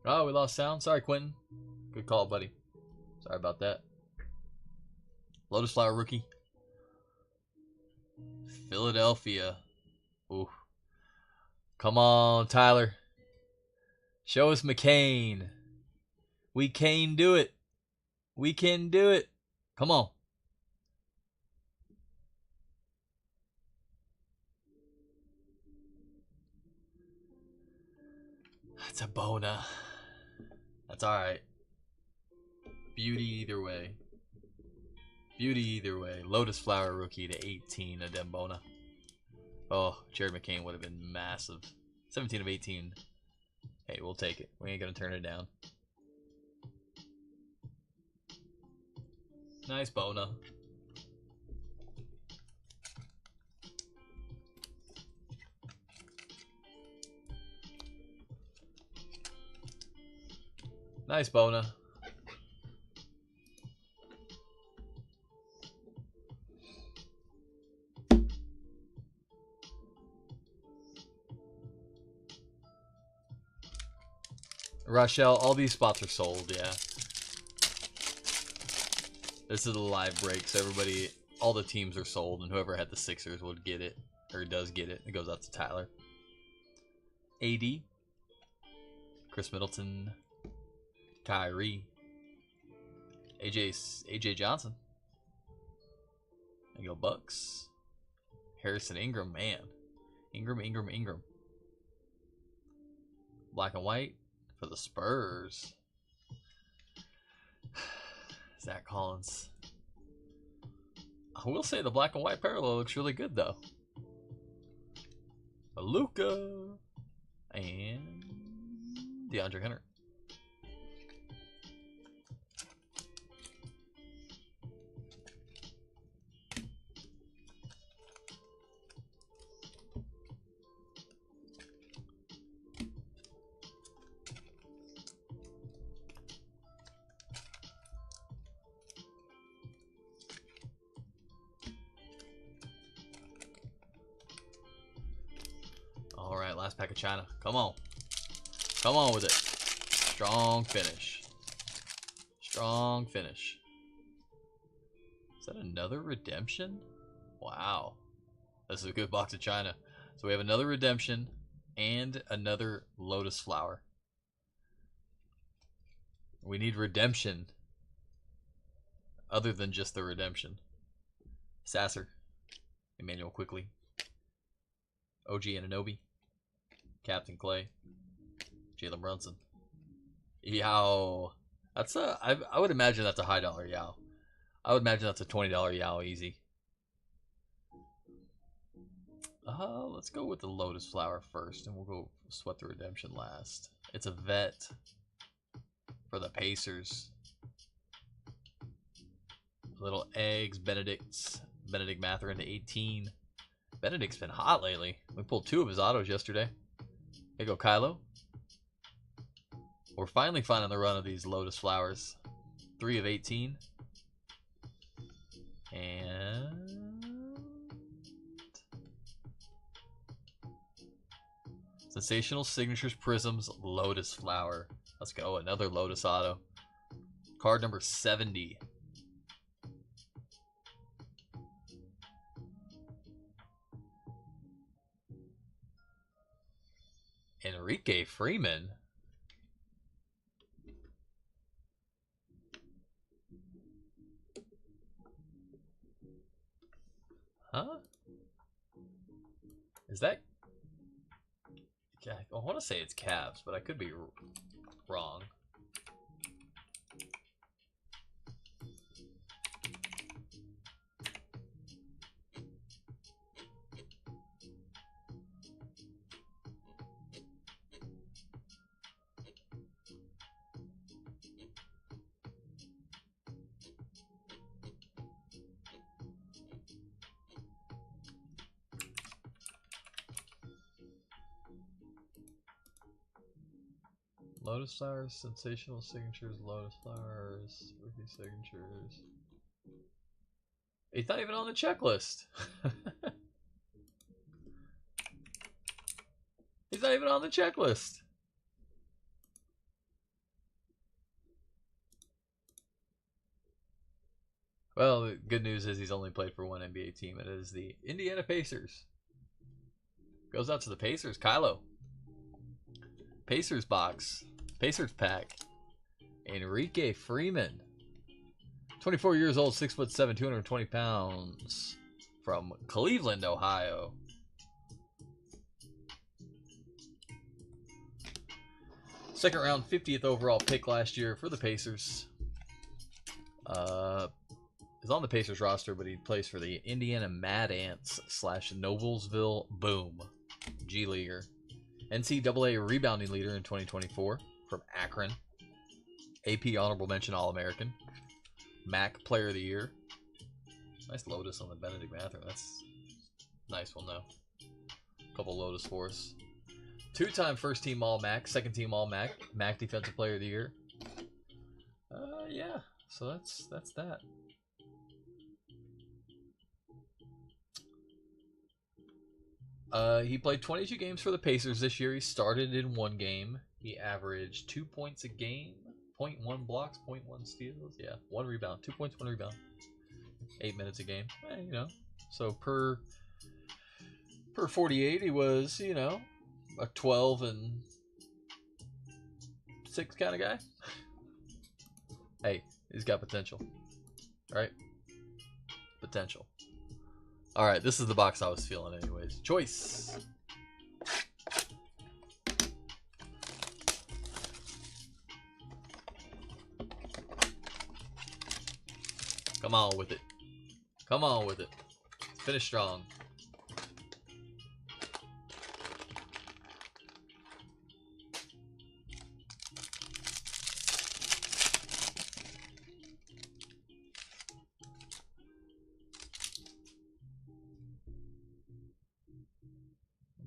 Oh, we lost sound. Sorry, Quentin. Good call, buddy. Sorry about that. Lotus Flower rookie. Philadelphia. Ooh. Come on, Tyler. Show us McCain. We can do it. We can do it. Come on. That's a Bona. That's alright. Beauty either way. Beauty either way. Lotus Flower rookie to 18 of Dembona. Oh, Jared McCain would have been massive. 17 of 18. Hey, we'll take it. We ain't gonna turn it down. Nice Bona. Nice Bona. Rochelle, all these spots are sold, yeah. This is a live break, so everybody, all the teams are sold, and whoever had the Sixers would get it, or does get it. It goes out to Tyler. AD. Chris Middleton. Kyrie. AJ Johnson. There you go, Bucks. Harrison Ingram, man. Ingram. Black and white for the Spurs. Zach Collins. I will say the black and white parallel looks really good, though. Luka. And DeAndre Hunter. All right, last pack of China. Come on. Come on with it. Strong finish. Strong finish. Is that another redemption? Wow. This is a good box of China. So we have another redemption and another Lotus Flower. We need redemption other than just the redemption. Sasser. Emmanuel Quickly. OG Anunoby. Captain Clay. Jalen Brunson. Yao. That's a, I would imagine that's a high dollar Yao. I would imagine that's a $20 Yao easy. Let's go with the Lotus Flower first, and we'll go sweat the redemption last. It's a vet for the Pacers. Little eggs, Benedict Mathurin to 18. Benedict's been hot lately. We pulled 2 of his autos yesterday. Here you go, Kylo. We're finally finding the run of these Lotus Flowers. 3 of 18. And Sensational Signatures Prisms Lotus Flower. Let's go. Another Lotus auto. Card number 70. Enrique Freeman. Huh? Is that... I want to say it's Cavs, but I could be wrong. Lotus Flowers, Sensational Signatures, Lotus Flowers, Rookie Signatures. He's not even on the checklist. He's not even on the checklist. Well, the good news is he's only played for one NBA team. It is the Indiana Pacers. Goes out to the Pacers. Kylo. Pacers box. Pacers pack. Enrique Freeman. 24 years old, 6'7", 220 pounds. From Cleveland, Ohio. Second round, 50th overall pick last year for the Pacers. Is on the Pacers roster, but he plays for the Indiana Mad Ants / Noblesville Boom. G Leaguer. NCAA rebounding leader in 2024 from Akron. AP Honorable Mention All-American. MAC Player of the Year. Nice Lotus on the Benedict Mather. That's a nice one, though. Couple Lotus for us. Two-time first-team All-MAC, second-team All-MAC, MAC Defensive Player of the Year. Yeah, so that's that. He played 22 games for the Pacers this year. He started in one game. He averaged 2 points a game, 0.1 blocks, 0.1 steals. Yeah, 1 rebound, 2 points, 1 rebound. 8 minutes a game. You know, so per 48, he was, you know, a 12 and 6 kind of guy. Hey, he's got potential. All right, potential. All right, this is the box I was feeling anyways. Choice. Come on with it. Come on with it. Finish strong.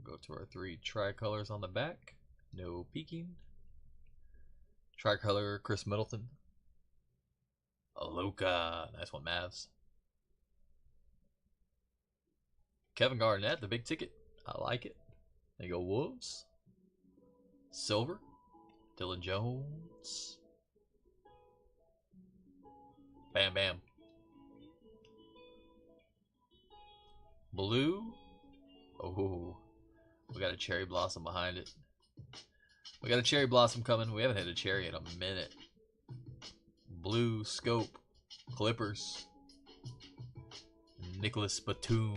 Go to our 3 tricolors on the back. No peeking. Tricolor Chris Middleton. Luka. Nice one, Mavs. Kevin Garnett, the big ticket. I like it. There you go, Wolves. Silver. Dylan Jones. Bam, bam. Blue. Oh, we got a cherry blossom behind it. We got a cherry blossom coming. We haven't hit a cherry in a minute. Blue scope. Clippers. Nicholas Batum.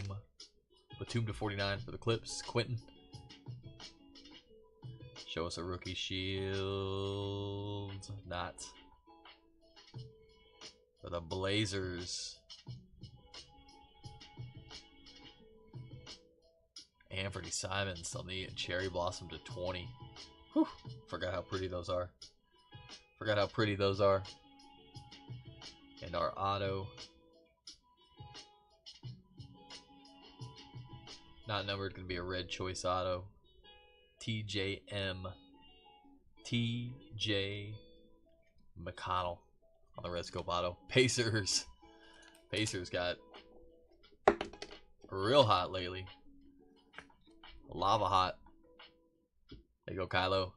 Batum to 49 for the Clips. Quentin. Show us a rookie shield. Not. For the Blazers. Anthony Simons on the cherry blossom to 20. Whew. Forgot how pretty those are. Forgot how pretty those are. And our auto. Not numbered, going to be a red choice auto. TJM. TJ McConnell on the red scope auto. Pacers. Pacers got real hot lately. Lava hot. There you go, Kylo.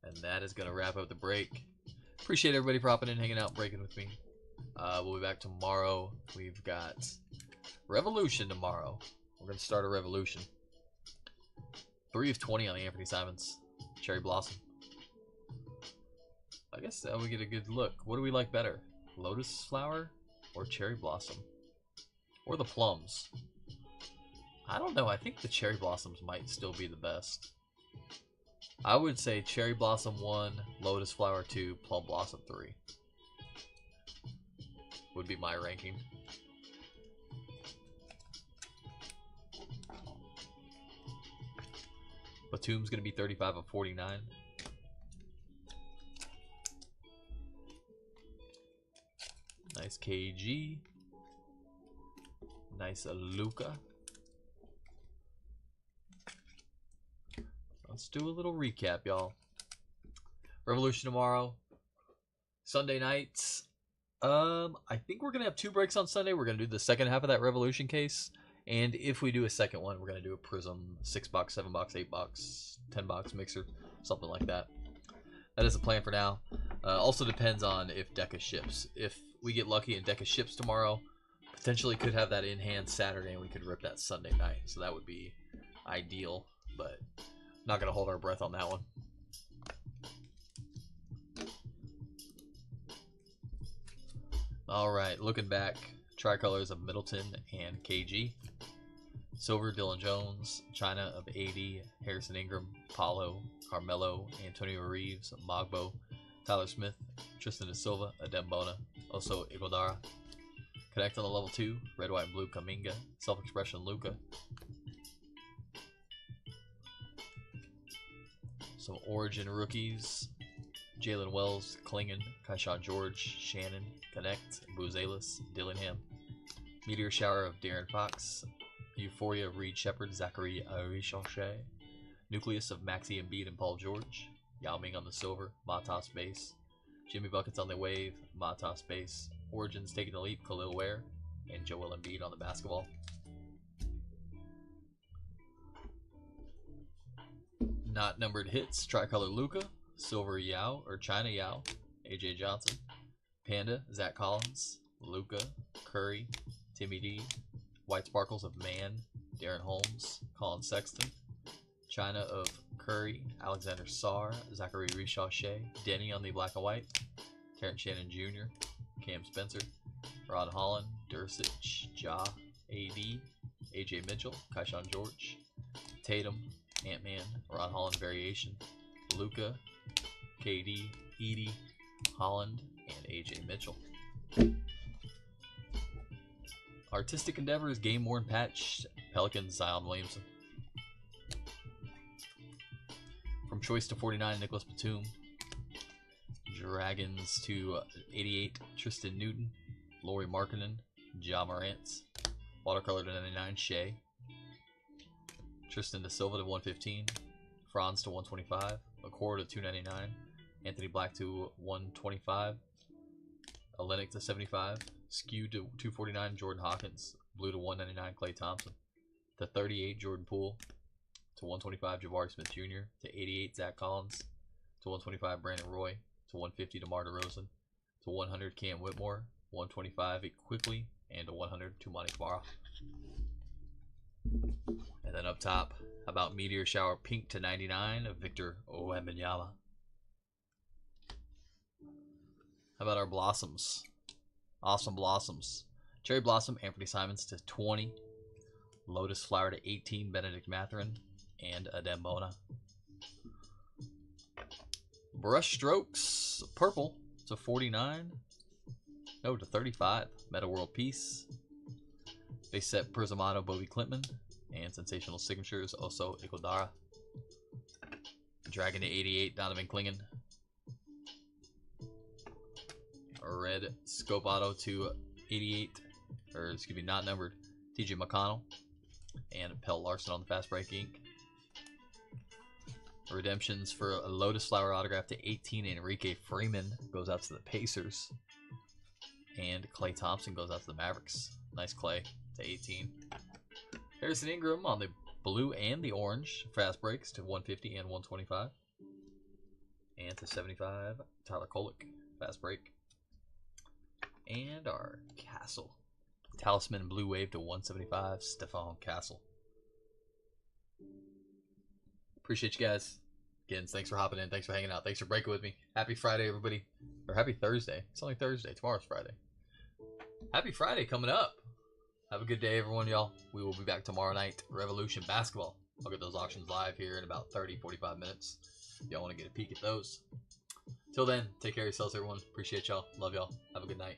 And that is going to wrap up the break. Appreciate everybody popping in, hanging out, breaking with me. We'll be back tomorrow. We've got Revolution tomorrow. We're going to start a Revolution. 3 of 20 on the Anthony Simons. Cherry Blossom. I guess we get a good look. What do we like better? Lotus Flower or Cherry Blossom? Or the plums? I don't know. I think the Cherry Blossoms might still be the best. I would say Cherry Blossom 1, Lotus Flower 2, Plum Blossom 3. Would be my ranking. Batum's going to be 35 of 49. Nice KG. Nice Luka. Let's do a little recap, y'all. Revolution tomorrow. Sunday nights. I think we're going to have 2 breaks on Sunday. We're going to do the second half of that Revolution case. And if we do a second one, we're going to do a PRIZM 6-box, 7-box, 8-box, 10-box mixer. Something like that. that is the plan for now. Also depends on if Deca ships. If we get lucky and Deca ships tomorrow, potentially could have that in hand Saturday and we could rip that Sunday night. So that would be ideal, but not going to hold our breath on that one. Alright, looking back, tricolors of Middleton and KG. Silver, Dylan Jones. China of AD, Harrison Ingram, Paulo, Carmelo, Antonio Reeves, Mogbo, Tyler Smith, Tristan da Silva, Adembona, also Iguodara. Connect on the level 2, red, white, and blue, Kaminga, Self-Expression, Luka. Some Origin rookies, Jalen Wells, Klingon, Kaishan George, Shannon, Connect, Buzelis, Dillingham. Meteor Shower of Darren Fox, Euphoria of Reed Shepard, Zachary Arishache. Nucleus of Maxi Embiid and Paul George. Yao Ming on the silver, Matas base. Jimmy Buckets on the wave, Matas base. Origins taking the leap, Khalil Ware, and Joel Embiid on the basketball. Not numbered hits, tricolor Luka, silver Yao, or China Yao, AJ Johnson. Panda, Zach Collins, Luka, Curry, Timmy D. White Sparkles of Man, Darren Holmes, Colin Sexton. China of Curry, Alexander Sarr, Zachary Rishache, Denny on the black and white, Terrence Shannon Jr., Cam Spencer, Rod Holland, Dursic, Ja, AD, AJ Mitchell, Kaishan George, Tatum, Ant-Man, Rod Holland variation, Luka, KD, Edie, Holland, and AJ Mitchell. Artistic Endeavors, Game Worn Patch, Pelicans, Zion Williamson. From Choice to 49, Nicholas Batum. Dragons to 88, Tristan Newton, Lauri Markkanen, Ja Morant. Watercolor to 99, Shea. Tristan da Silva to 115, Franz to 125, Accor to 299, Anthony Black to 125, Olenek to 75, Skew to 249, Jordan Hawkins, Blue to 199, Klay Thompson, to 38, Jordan Poole, to 125, Jabari Smith Jr., to 88, Zach Collins, to 125, Brandon Roy, to 150, DeMar DeRozan, to 100, Cam Whitmore, 125, Quickly, and to 100, Tumani Kamara. And then up top, how about Meteor Shower Pink to 99 of Victor Wembanyama. How about our Blossoms? Awesome Blossoms. Cherry Blossom, Anthony Simons to 20. Lotus Flower to 18, Benedict Mathurin and Adembona. Brush Strokes, Purple to 49. No, to 35, Meta World Peace. Base set Prismato, Bobby Klintman. And Sensational Signatures, also Iguodara. Dragon to 88, Donovan Klingon. A red Scope Auto to 88, or excuse me, not numbered, TJ McConnell. And Pell Larson on the Fast Break ink. Redemptions for a Lotus Flower autograph to 18, Enrique Freeman goes out to the Pacers. And Klay Thompson goes out to the Mavericks. Nice Klay to 18. Harrison Ingram on the blue and the orange fast breaks to 150 and 125. And to 75, Tyler Kolek fast break. And our Castle. Talisman Blue Wave to 175, Stephon Castle. Appreciate you guys. Again, thanks for hopping in. Thanks for hanging out. Thanks for breaking with me. Happy Friday, everybody. Or happy Thursday. It's only Thursday. Tomorrow's Friday. Happy Friday coming up. Have a good day, everyone, y'all. We will be back tomorrow night. Revolution Basketball. I'll get those auctions live here in about 30-45 minutes. If y'all want to get a peek at those. Till then, take care of yourselves, everyone. Appreciate y'all. Love y'all. Have a good night.